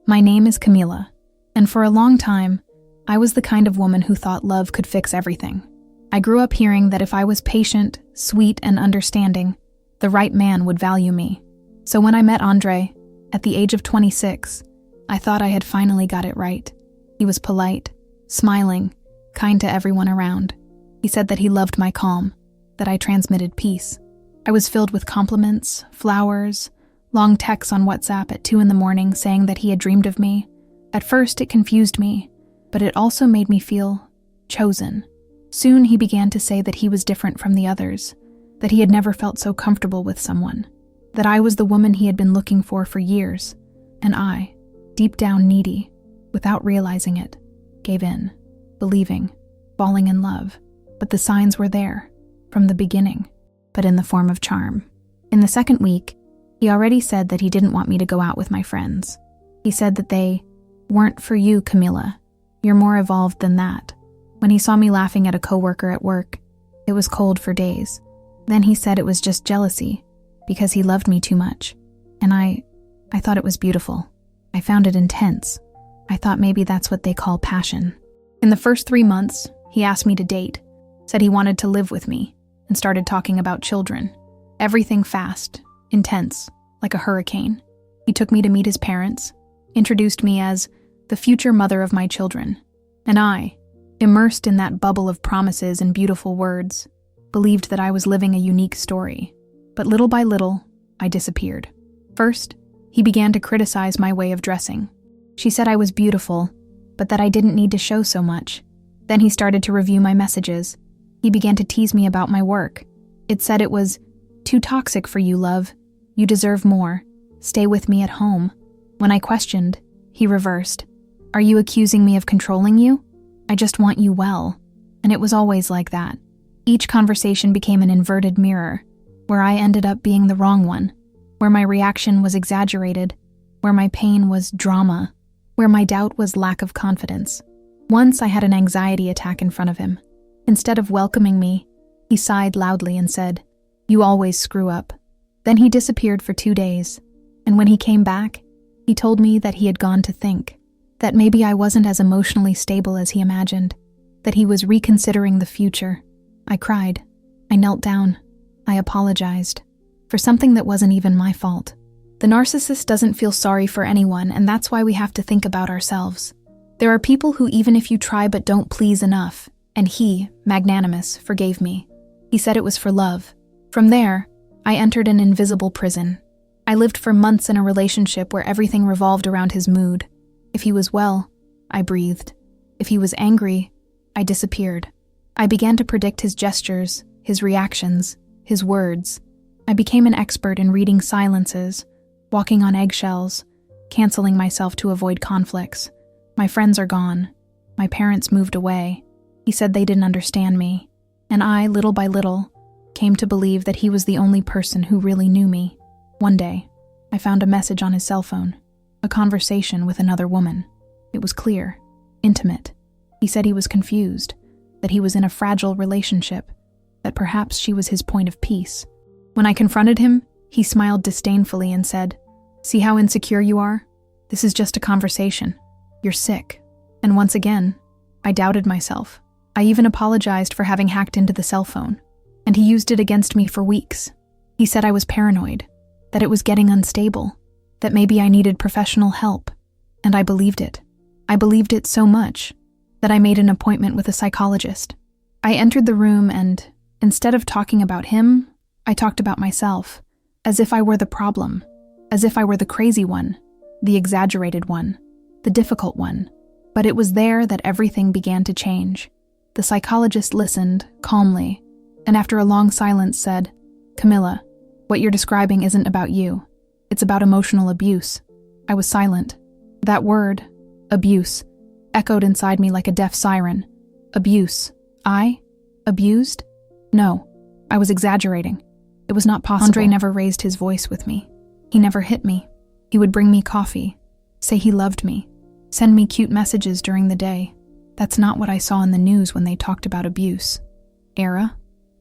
My name is Camila, and for a long time, I was the kind of woman who thought love could fix everything. I grew up hearing that if I was patient, sweet, and understanding, the right man would value me. So when I met Andre, at the age of 26, I thought I had finally got it right. He was polite, smiling, kind to everyone around. He said that he loved my calm, that I transmitted peace. I was filled with compliments, flowers, long texts on WhatsApp at 2 a.m. saying that he had dreamed of me. At first, it confused me, but it also made me feel chosen. Soon, he began to say that he was different from the others, that he had never felt so comfortable with someone, that I was the woman he had been looking for years, and I, deep down needy, without realizing it, gave in, believing, falling in love. But the signs were there, from the beginning, but in the form of charm. In the second week, he already said that he didn't want me to go out with my friends. He said that they weren't for you, Camila. You're more evolved than that. When he saw me laughing at a coworker at work, it was cold for days. Then he said it was just jealousy, because he loved me too much. And I thought it was beautiful. I found it intense. I thought maybe that's what they call passion. In the first 3 months, he asked me to date, said he wanted to live with me, and started talking about children. Everything fast, intense, like a hurricane. He took me to meet his parents, introduced me as the future mother of my children, and I, immersed in that bubble of promises and beautiful words, believed that I was living a unique story. But little by little, I disappeared. First, he began to criticize my way of dressing. She said I was beautiful, but that I didn't need to show so much. Then he started to review my messages. He began to tease me about my work. It said it was too toxic for you, love. You deserve more. Stay with me at home. When I questioned, he reversed. Are you accusing me of controlling you? I just want you well. And it was always like that. Each conversation became an inverted mirror, where I ended up being the wrong one, where my reaction was exaggerated, where my pain was drama, where my doubt was lack of confidence. Once I had an anxiety attack in front of him. Instead of welcoming me, he sighed loudly and said, "You always screw up." Then he disappeared for 2 days, and when he came back, he told me that he had gone to think, that maybe I wasn't as emotionally stable as he imagined, that he was reconsidering the future. I cried. I knelt down. I apologized for something that wasn't even my fault. The narcissist doesn't feel sorry for anyone, and that's why we have to think about ourselves. There are people who even if you try but don't please enough, and he, magnanimous, forgave me. He said it was for love. From there, I entered an invisible prison. I lived for months in a relationship where everything revolved around his mood. If he was well, I breathed. If he was angry, I disappeared. I began to predict his gestures, his reactions, his words. I became an expert in reading silences, walking on eggshells, canceling myself to avoid conflicts. My friends are gone. My parents moved away. He said they didn't understand me. And I, little by little, came to believe that he was the only person who really knew me. One day, I found a message on his cell phone, a conversation with another woman. It was clear, intimate. He said he was confused, that he was in a fragile relationship, that perhaps she was his point of peace. When I confronted him, he smiled disdainfully and said, "See how insecure you are? This is just a conversation. You're sick." And once again, I doubted myself. I even apologized for having hacked into the cell phone, and he used it against me for weeks. He said I was paranoid, that it was getting unstable, that maybe I needed professional help, and I believed it. I believed it so much that I made an appointment with a psychologist. I entered the room and, instead of talking about him, I talked about myself, as if I were the problem, as if I were the crazy one, the exaggerated one, the difficult one. But it was there that everything began to change. The psychologist listened, calmly, and after a long silence said, "Camila, what you're describing isn't about you. It's about emotional abuse." I was silent. That word, abuse, echoed inside me like a deaf siren. Abuse. I? Abused? No, I was exaggerating. It was not possible. Andre never raised his voice with me. He never hit me. He would bring me coffee, say he loved me, send me cute messages during the day. That's not what I saw in the news when they talked about abuse.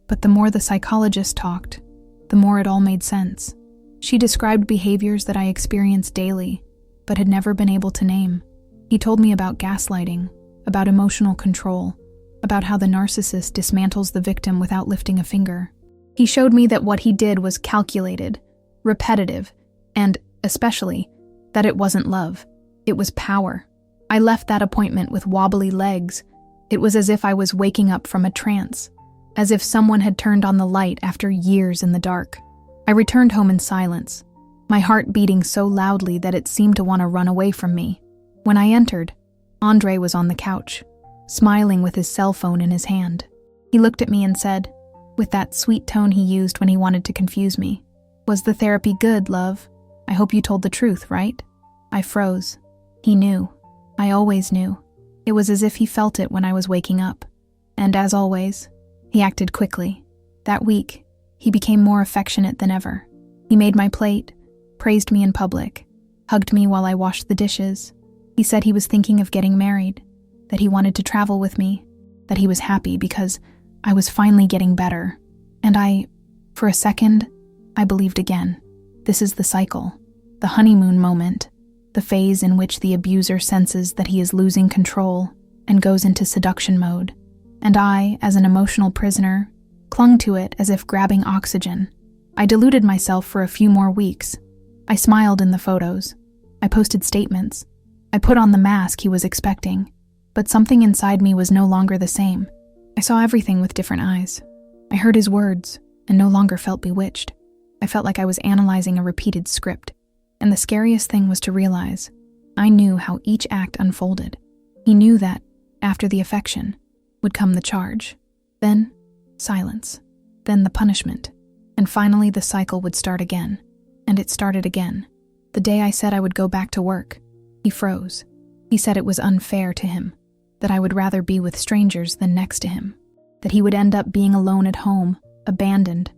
But the more the psychologist talked, the more it all made sense. She described behaviors that I experienced daily, but had never been able to name. He told me about gaslighting, about emotional control, about how the narcissist dismantles the victim without lifting a finger. He showed me that what he did was calculated, repetitive, and, especially, that it wasn't love. It was power. I left that appointment with wobbly legs. It was as if I was waking up from a trance, as if someone had turned on the light after years in the dark. I returned home in silence, my heart beating so loudly that it seemed to want to run away from me. When I entered, Andre was on the couch, smiling with his cell phone in his hand. He looked at me and said, with that sweet tone he used when he wanted to confuse me, "Was the therapy good, love? I hope you told the truth, right?" I froze. He knew. I always knew. It was as if he felt it when I was waking up. And as always, he acted quickly. That week, he became more affectionate than ever. He made my plate, praised me in public, hugged me while I washed the dishes. He said he was thinking of getting married, that he wanted to travel with me, that he was happy because I was finally getting better. And for a second, I believed again. This is the cycle, the honeymoon moment, the phase in which the abuser senses that he is losing control and goes into seduction mode. And I, as an emotional prisoner, clung to it as if grabbing oxygen. I deluded myself for a few more weeks. I smiled in the photos. I posted statements. I put on the mask he was expecting. But something inside me was no longer the same. I saw everything with different eyes. I heard his words and no longer felt bewitched. I felt like I was analyzing a repeated script. And the scariest thing was to realize I knew how each act unfolded. He knew that, after the affection, would come the charge. Then, silence. Then the punishment. And finally the cycle would start again. And it started again. The day I said I would go back to work, he froze. He said it was unfair to him, that I would rather be with strangers than next to him, that he would end up being alone at home, abandoned.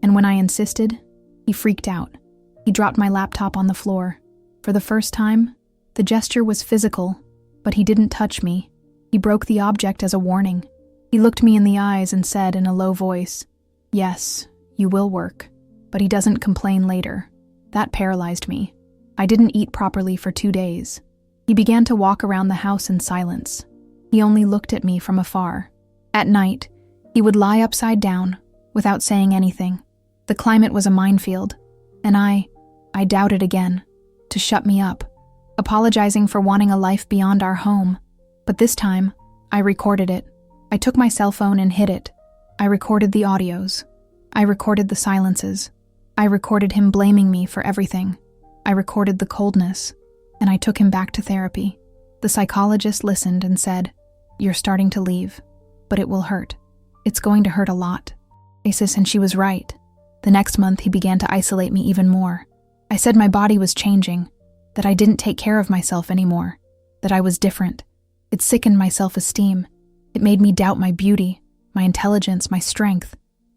And when I insisted, he freaked out. He dropped my laptop on the floor. For the first time, the gesture was physical, but he didn't touch me. He broke the object as a warning. He looked me in the eyes and said in a low voice, "Yes, you will work, but he doesn't complain later." That paralyzed me. I didn't eat properly for 2 days. He began to walk around the house in silence. He only looked at me from afar. At night, he would lie upside down, without saying anything. The climate was a minefield, and I doubted again, to shut me up, apologizing for wanting a life beyond our home. But this time, I recorded it. I took my cell phone and hid it. I recorded the audios. I recorded the silences. I recorded him blaming me for everything. I recorded the coldness, and I took him back to therapy. The psychologist listened and said, "You're starting to leave, but it will hurt. It's going to hurt a lot." And she was right. The next month, he began to isolate me even more. I said my body was changing, that I didn't take care of myself anymore, that I was different. It sickened my self-esteem. It made me doubt my beauty, my intelligence, my strength.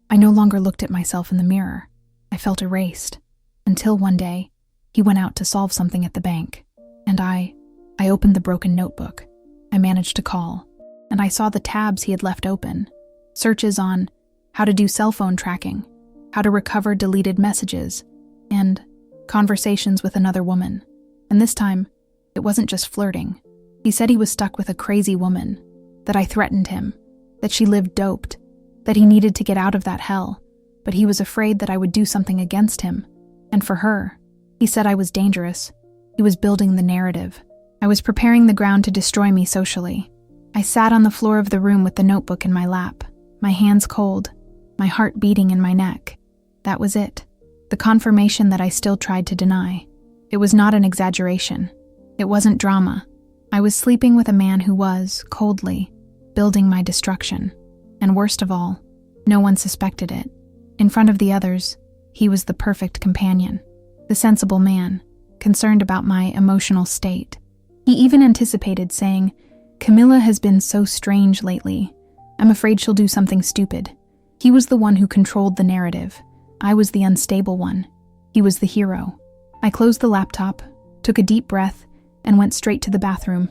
I no longer looked at myself in the mirror. I felt erased. Until one day, he went out to solve something at the bank. And I opened the broken notebook. I managed to call, and I saw the tabs he had left open. Searches on how to do cell phone tracking, how to recover deleted messages, and conversations with another woman. And this time, it wasn't just flirting. He said he was stuck with a crazy woman, that I threatened him, that she lived doped, that he needed to get out of that hell, but he was afraid that I would do something against him. And for her, he said I was dangerous. He was building the narrative. I was preparing the ground to destroy me socially. I sat on the floor of the room with the notebook in my lap, my hands cold, my heart beating in my neck. That was it. The confirmation that I still tried to deny. It was not an exaggeration. It wasn't drama. I was sleeping with a man who was, coldly, building my destruction. And worst of all, no one suspected it. In front of the others, he was the perfect companion, the sensible man, concerned about my emotional state. He even anticipated saying, "Camilla has been so strange lately. I'm afraid she'll do something stupid." He was the one who controlled the narrative. I was the unstable one. He was the hero. I closed the laptop, took a deep breath, and went straight to the bathroom.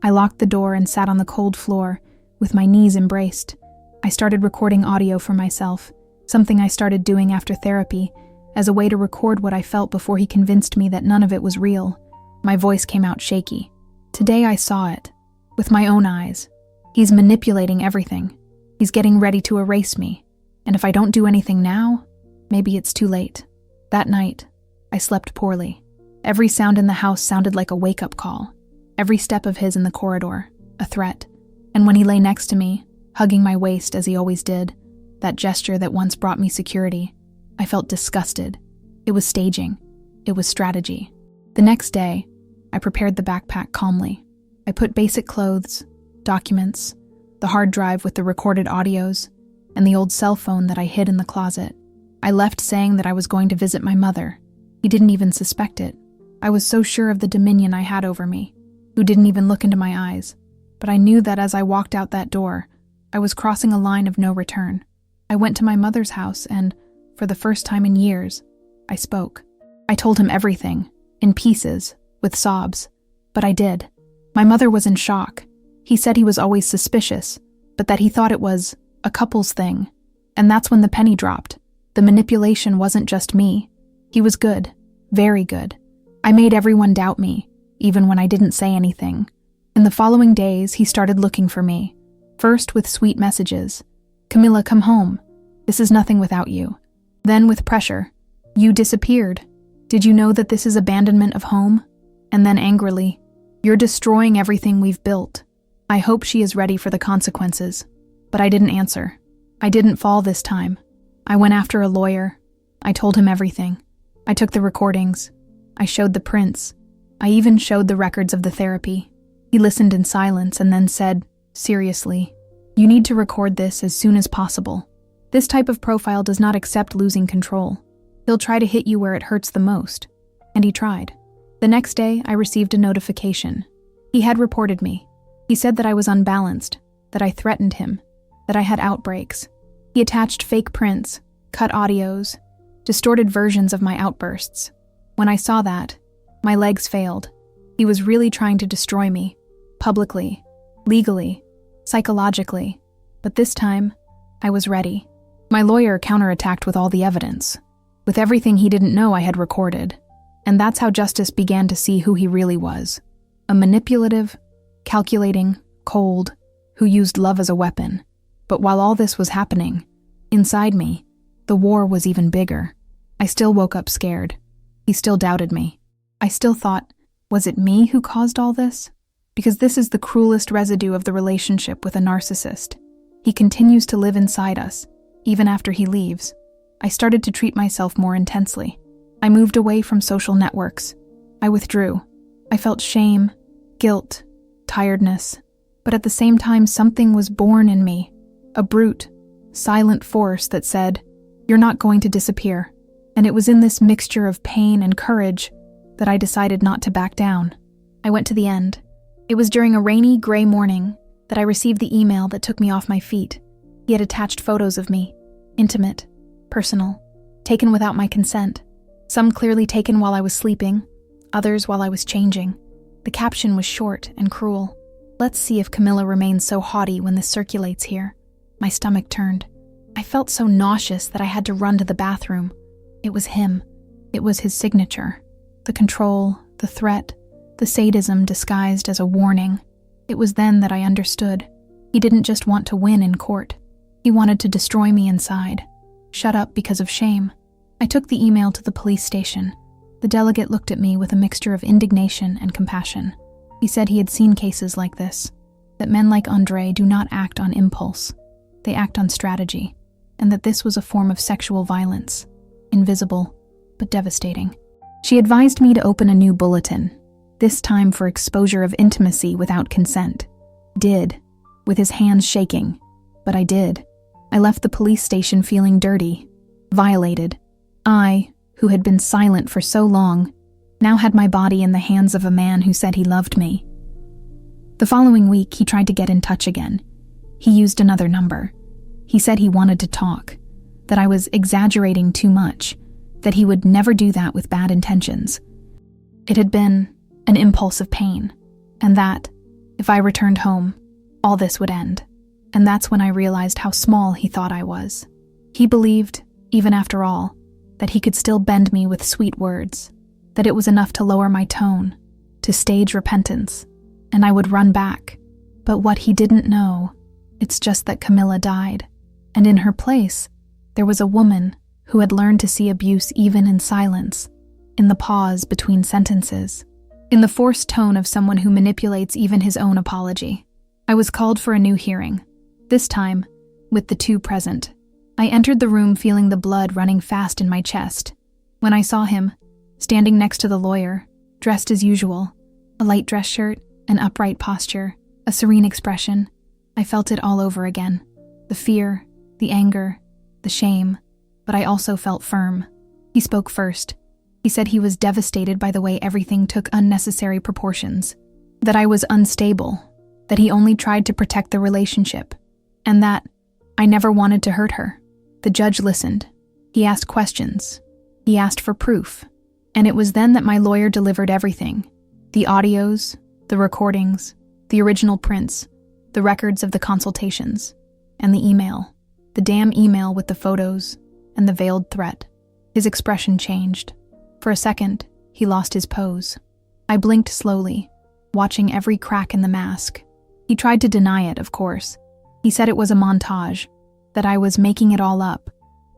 I locked the door and sat on the cold floor, with my knees embraced. I started recording audio for myself, something I started doing after therapy, as a way to record what I felt before he convinced me that none of it was real. My voice came out shaky. Today I saw it, with my own eyes. He's manipulating everything. He's getting ready to erase me. And if I don't do anything now, maybe it's too late. That night, I slept poorly. Every sound in the house sounded like a wake-up call. Every step of his in the corridor, a threat. And when he lay next to me, hugging my waist as he always did, that gesture that once brought me security, I felt disgusted. It was staging. It was strategy. The next day, I prepared the backpack calmly. I put basic clothes, documents, the hard drive with the recorded audios, and the old cell phone that I hid in the closet. I left saying that I was going to visit my mother. He didn't even suspect it. I was so sure of the dominion I had over me, who didn't even look into my eyes. But I knew that as I walked out that door, I was crossing a line of no return. I went to my mother's house and, for the first time in years, I spoke. I told him everything, in pieces, with sobs. But I did. My mother was in shock. He said he was always suspicious, but that he thought it was a couple's thing. And that's when the penny dropped. The manipulation wasn't just me. He was good, very good. I made everyone doubt me, even when I didn't say anything. In the following days, he started looking for me. First with sweet messages. "Camilla, come home. This is nothing without you." Then with pressure. "You disappeared. Did you know that this is abandonment of home?" And then angrily. "You're destroying everything we've built. I hope she is ready for the consequences." But I didn't answer. I didn't fall this time. I went after a lawyer. I told him everything. I took the recordings. I showed the prints. I even showed the records of the therapy. He listened in silence and then said, seriously, "You need to record this as soon as possible. This type of profile does not accept losing control. He'll try to hit you where it hurts the most." And he tried. The next day, I received a notification. He had reported me. He said that I was unbalanced, that I threatened him, that I had outbreaks. He attached fake prints, cut audios, distorted versions of my outbursts. When I saw that, my legs failed. He was really trying to destroy me, publicly, legally, psychologically. But this time, I was ready. My lawyer counterattacked with all the evidence, with everything he didn't know I had recorded. And that's how justice began to see who he really was. A manipulative, calculating, cold, who used love as a weapon. But while all this was happening, inside me, the war was even bigger. I still woke up scared. He still doubted me. I still thought, was it me who caused all this? Because this is the cruelest residue of the relationship with a narcissist. He continues to live inside us, even after he leaves. I started to treat myself more intensely. I moved away from social networks. I withdrew. I felt shame, guilt, tiredness. But at the same time, something was born in me. A brute, silent force that said, "You're not going to disappear." And it was in this mixture of pain and courage that I decided not to back down. I went to the end. It was during a rainy, gray morning that I received the email that took me off my feet. He had attached photos of me, intimate, personal, taken without my consent. Some clearly taken while I was sleeping, others while I was changing. The caption was short and cruel. "Let's see if Camilla remains so haughty when this circulates here." My stomach turned. I felt so nauseous that I had to run to the bathroom. It was him. It was his signature. The control, the threat, the sadism disguised as a warning. It was then that I understood. He didn't just want to win in court. He wanted to destroy me inside. Shut up because of shame. I took the email to the police station. The delegate looked at me with a mixture of indignation and compassion. He said he had seen cases like this, that men like Andre do not act on impulse. They act on strategy, and that this was a form of sexual violence, invisible, but devastating. She advised me to open a new bulletin, this time for exposure of intimacy without consent. Did, with his hands shaking, but I did. I left the police station feeling dirty, violated. I, who had been silent for so long, now had my body in the hands of a man who said he loved me. The following week, he tried to get in touch again. He used another number. He said he wanted to talk, that I was exaggerating too much, that he would never do that with bad intentions. It had been an impulse of pain, and that, if I returned home, all this would end. And that's when I realized how small he thought I was. He believed, even after all, that he could still bend me with sweet words, that it was enough to lower my tone, to stage repentance, and I would run back. But what he didn't know, it's just that Camilla died, and in her place, there was a woman who had learned to see abuse even in silence, in the pause between sentences, in the forced tone of someone who manipulates even his own apology. I was called for a new hearing, this time with the two present. I entered the room feeling the blood running fast in my chest. When I saw him, standing next to the lawyer, dressed as usual, a light dress shirt, an upright posture, a serene expression, I felt it all over again. The fear, the anger, the shame, but I also felt firm. He spoke first. He said he was devastated by the way everything took unnecessary proportions, that I was unstable, that he only tried to protect the relationship, and that I never wanted to hurt her. The judge listened. He asked questions. He asked for proof. And it was then that my lawyer delivered everything. The audios, the recordings, the original prints, the records of the consultations, and the email. The damn email with the photos and the veiled threat. His expression changed. For a second, he lost his pose. I blinked slowly, watching every crack in the mask. He tried to deny it, of course. He said it was a montage, that I was making it all up,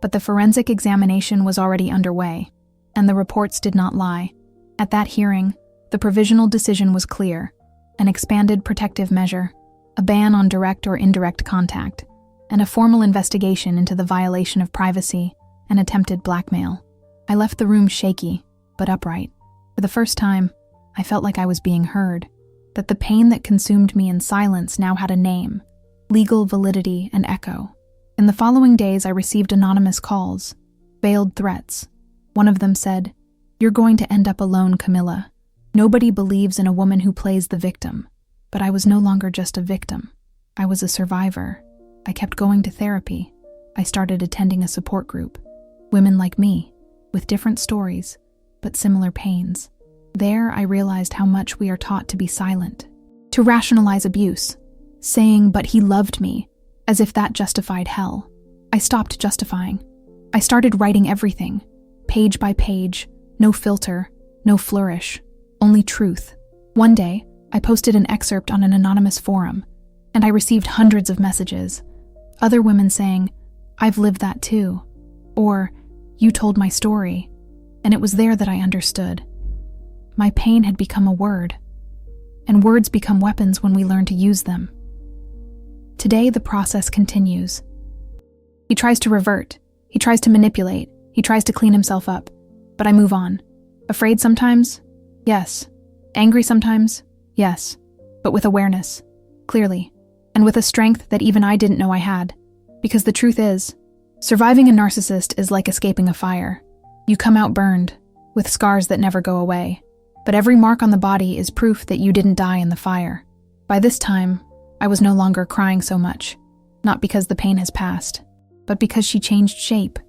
but the forensic examination was already underway, and the reports did not lie. At that hearing, the provisional decision was clear: an expanded protective measure, a ban on direct or indirect contact, and a formal investigation into the violation of privacy and attempted blackmail. I left the room shaky, but upright. For the first time, I felt like I was being heard, that the pain that consumed me in silence now had a name, legal validity and echo. In the following days, I received anonymous calls, veiled threats. One of them said, "You're going to end up alone, Camilla. Nobody believes in a woman who plays the victim." But I was no longer just a victim. I was a survivor. I kept going to therapy. I started attending a support group. Women like me, with different stories, but similar pains. There, I realized how much we are taught to be silent, to rationalize abuse, saying, "But he loved me," as if that justified hell. I stopped justifying. I started writing everything, page by page, no filter, no flourish, only truth. One day, I posted an excerpt on an anonymous forum, and I received hundreds of messages. Other women saying, "I've lived that too," or "You told my story," and it was there that I understood. My pain had become a word, and words become weapons when we learn to use them. Today, the process continues. He tries to revert, he tries to manipulate, he tries to clean himself up, but I move on. Afraid sometimes? Yes. Angry sometimes? Yes. But with awareness, clearly, and with a strength that even I didn't know I had. Because the truth is, surviving a narcissist is like escaping a fire. You come out burned, with scars that never go away. But every mark on the body is proof that you didn't die in the fire. By this time, I was no longer crying so much, not because the pain has passed, but because she changed shape.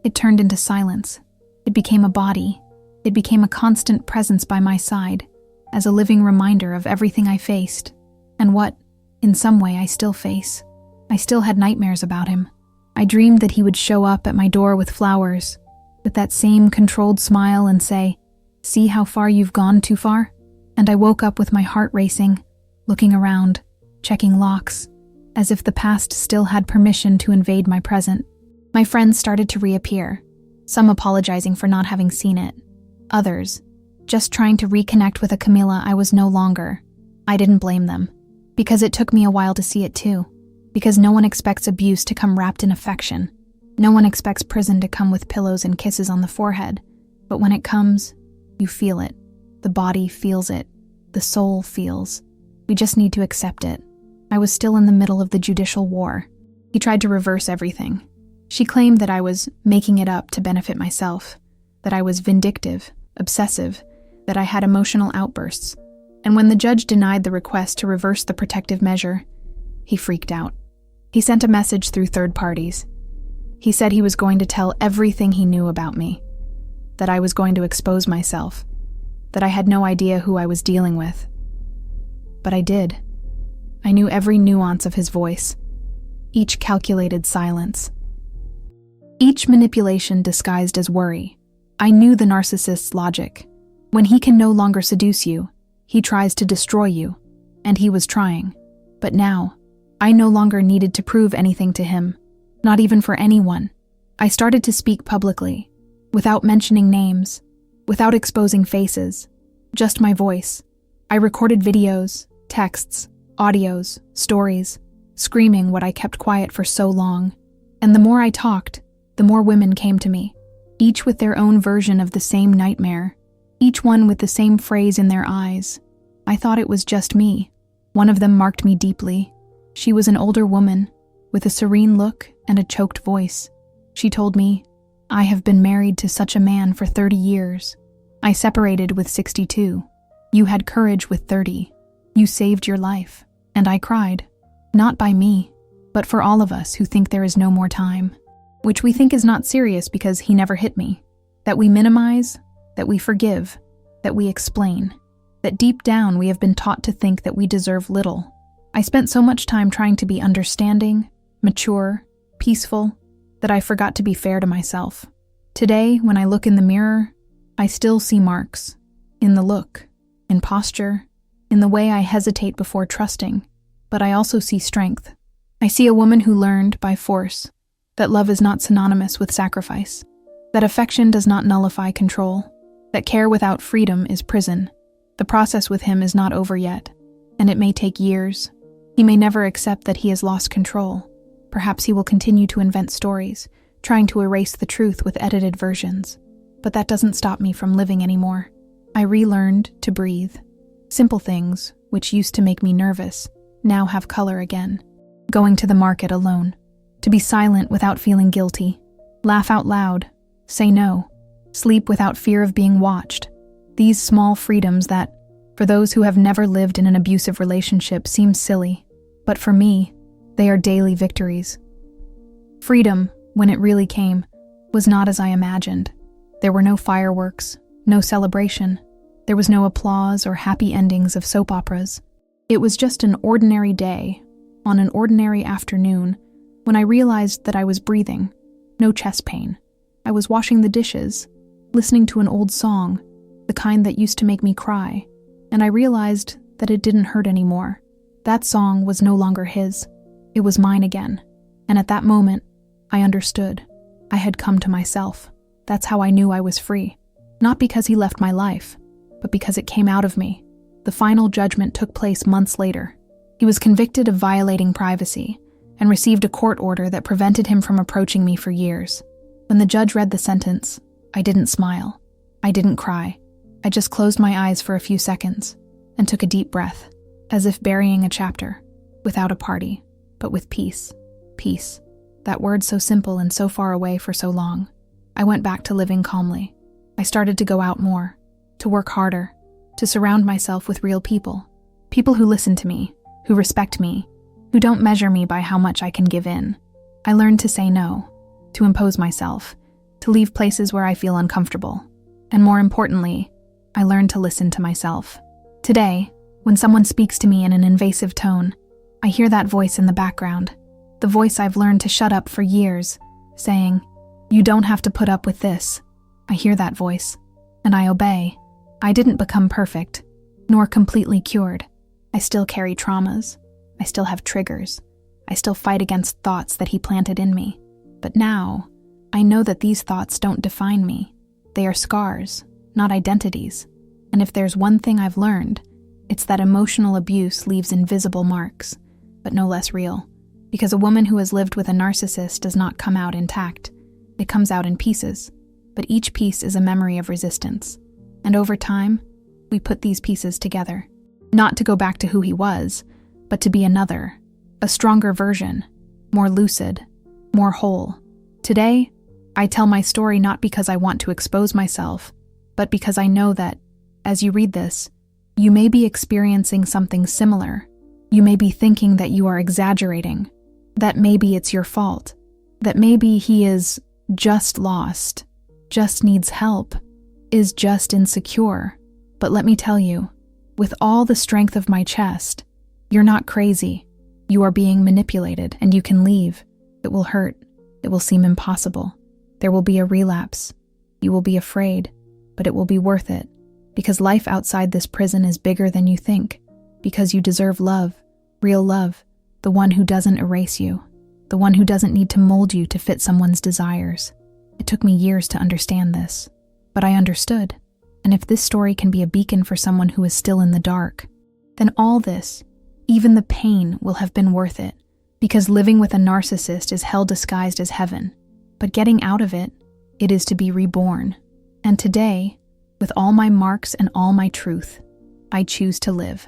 It turned into silence. It became a body. It became a constant presence by my side, as a living reminder of everything I faced, and what, in some way, I still face. I still had nightmares about him. I dreamed that he would show up at my door with flowers, with that same controlled smile and say, "See how far you've gone too far?" And I woke up with my heart racing, looking around, checking locks, as if the past still had permission to invade my present. My friends started to reappear, some apologizing for not having seen it, others just trying to reconnect with a Camilla I was no longer. I didn't blame them, because it took me a while to see it too, because no one expects abuse to come wrapped in affection. No one expects prison to come with pillows and kisses on the forehead, but when it comes, you feel it. The body feels it. The soul feels. We just need to accept it. I was still in the middle of the judicial war. He tried to reverse everything. She claimed that I was making it up to benefit myself, that I was vindictive, obsessive, that I had emotional outbursts. And when the judge denied the request to reverse the protective measure, he freaked out. He sent a message through third parties. He said he was going to tell everything he knew about me, that I was going to expose myself, that I had no idea who I was dealing with. But I did. I knew every nuance of his voice, each calculated silence, each manipulation disguised as worry. I knew the narcissist's logic. When he can no longer seduce you, He tries to destroy you, and he was trying. But now, I no longer needed to prove anything to him, not even for anyone. I started to speak publicly, without mentioning names, without exposing faces, just my voice. I recorded videos, texts, audios, stories, screaming what I kept quiet for so long. And the more I talked, the more women came to me, each with their own version of the same nightmare, each one with the same phrase in their eyes. I thought it was just me. One of them marked me deeply. She was an older woman, with a serene look and a choked voice. She told me, "I have been married to such a man for 30 years. I separated with 62. You had courage with 30. You saved your life." And I cried. Not by me, but for all of us who think there is no more time. Which we think is not serious because he never hit me. That we minimize, that we forgive, that we explain. That deep down we have been taught to think that we deserve little. I spent so much time trying to be understanding, mature, peaceful, that I forgot to be fair to myself. Today, when I look in the mirror, I still see marks. In the look, in posture, in the way I hesitate before trusting. But I also see strength. I see a woman who learned, by force, that love is not synonymous with sacrifice, that affection does not nullify control, that care without freedom is prison. The process with him is not over yet, and it may take years. He may never accept that he has lost control. Perhaps he will continue to invent stories, trying to erase the truth with edited versions. But that doesn't stop me from living anymore. I relearned to breathe. Simple things, which used to make me nervous, now have color again. Going to the market alone. To be silent without feeling guilty. Laugh out loud. Say no. Sleep without fear of being watched. These small freedoms that, for those who have never lived in an abusive relationship, seem silly. But for me, they are daily victories. Freedom, when it really came, was not as I imagined. There were no fireworks, no celebration. There was no applause or happy endings of soap operas. It was just an ordinary day, on an ordinary afternoon, when I realized that I was breathing, no chest pain. I was washing the dishes, listening to an old song, the kind that used to make me cry, and I realized that it didn't hurt anymore. That song was no longer his. It was mine again. And at that moment, I understood. I had come to myself. That's how I knew I was free. Not because he left my life, but because it came out of me. The final judgment took place months later. He was convicted of violating privacy and received a court order that prevented him from approaching me for years. When the judge read the sentence, I didn't smile. I didn't cry. I just closed my eyes for a few seconds and took a deep breath, as if burying a chapter, without a party, but with peace. Peace. That word so simple and so far away for so long. I went back to living calmly. I started to go out more, to work harder, to surround myself with real people. People who listen to me, who respect me, who don't measure me by how much I can give in. I learned to say no, to impose myself, to leave places where I feel uncomfortable. And more importantly, I learned to listen to myself. Today, when someone speaks to me in an invasive tone, I hear that voice in the background, the voice I've learned to shut up for years, saying, "You don't have to put up with this." I hear that voice, and I obey. I didn't become perfect, nor completely cured. I still carry traumas. I still have triggers. I still fight against thoughts that he planted in me. But now, I know that these thoughts don't define me. They are scars, not identities. And if there's one thing I've learned, it's that emotional abuse leaves invisible marks, but no less real. Because a woman who has lived with a narcissist does not come out intact. It comes out in pieces, but each piece is a memory of resistance. And over time, we put these pieces together. Not to go back to who he was, but to be another, a stronger version, more lucid, more whole. Today, I tell my story not because I want to expose myself, but because I know that, as you read this, you may be experiencing something similar. You may be thinking that you are exaggerating, that maybe it's your fault, that maybe he is just lost, just needs help, is just insecure. But let me tell you, with all the strength of my chest, you're not crazy. You are being manipulated, and you can leave. It will hurt. It will seem impossible. There will be a relapse. You will be afraid, but it will be worth it. Because life outside this prison is bigger than you think. Because you deserve love, real love, the one who doesn't erase you, the one who doesn't need to mold you to fit someone's desires. It took me years to understand this, but I understood. And if this story can be a beacon for someone who is still in the dark, then all this, even the pain, will have been worth it. Because living with a narcissist is hell disguised as heaven. But getting out of it, it is to be reborn. And today, with all my marks and all my truth, I choose to live.